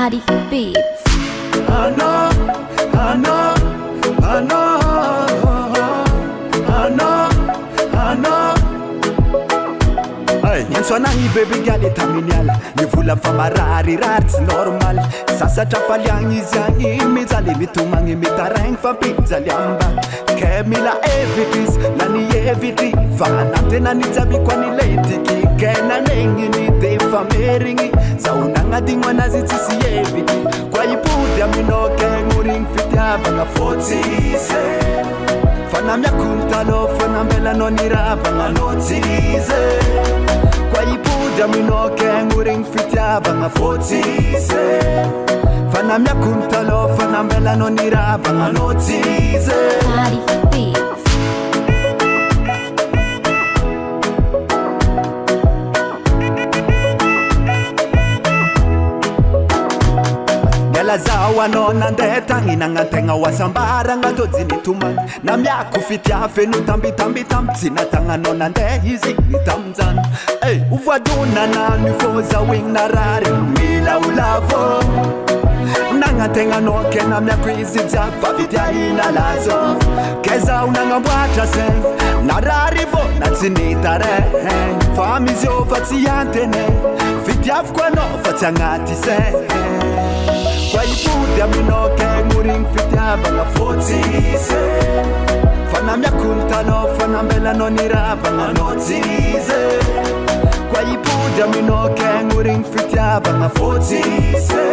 Body Beats. I know, I know, I know, I know, I know. Niansoanagny baby girl etaminy ala nivola famarary rary tsy normal sasatra faly agny izy agny mijaly mitomagny mitaraigny fampijaly ambany ke mila evitry izy na nievitry fa natena nijabiko any letiky ke nanegniny de fa merigny zaho nagnadigno anazy tsisy evitry koa ipody aminao ke gn'origny fitiavagna fotsise fa namiakony taloha fa nambelanao niravagna anao tsise kwa ipody aminao ke gn'origny fitiavagna fotsise fa namiakony taloha fa nambelanao niravagna anao tsise. Body Beats. Zaho anao nandeha tagny nagnategna hoasambaragna tôjy nitomagny na miako fitiave no tambitambitamby tsy natagnanao nandeha izy nitaminjany ovoadonana ny fô zaho igny narary milaolavo nagnategnanao ke na miako izy jiaby fa fitiahina lazo ke zaho nagnamboatra sen narary vô na tsy nitaregny fa mizio fa tsy antene fitiaviko anao fa tsy agnaty sen kwa ipody aminao ke gn'origny fitiavagna fotsise fa namiakony taloha fa nambelanao niravagna anao tsise kwa ipody aminao ke gn'origny fitiavagna fotsise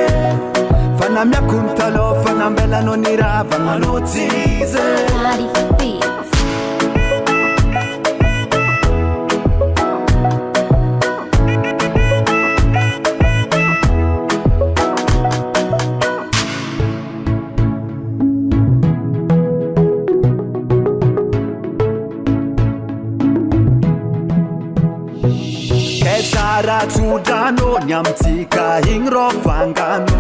fa namiakony taloha fa nambelanao niravagna anao tsise. Body Beats. Tsara tsodrano ny amitsika igny rô vangano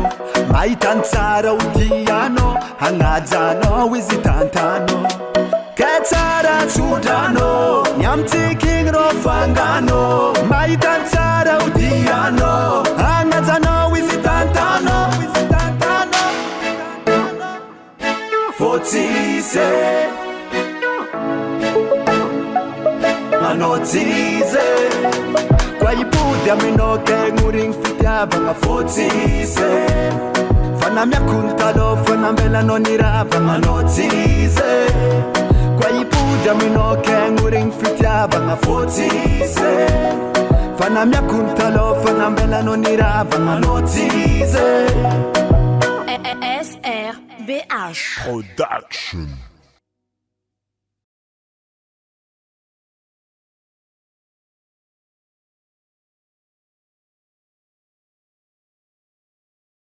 mahitany tsara odiano hagnajanao izy tantano ke tsara tsodrano ny amitsika igny rô vangano mahitany tsara odiano hagnajanao izy tantano fotsise anao tsise kwa ipody aminao ke gn'origny fitiavagna fotsise fa namiakony taloha fa nambelanao niravagna anao tsise kwa ipody aminao ke gn'origny fitiavagna fotsise fa namiakony taloha fa nambelanao niravagna anao tsise. SRBH Production.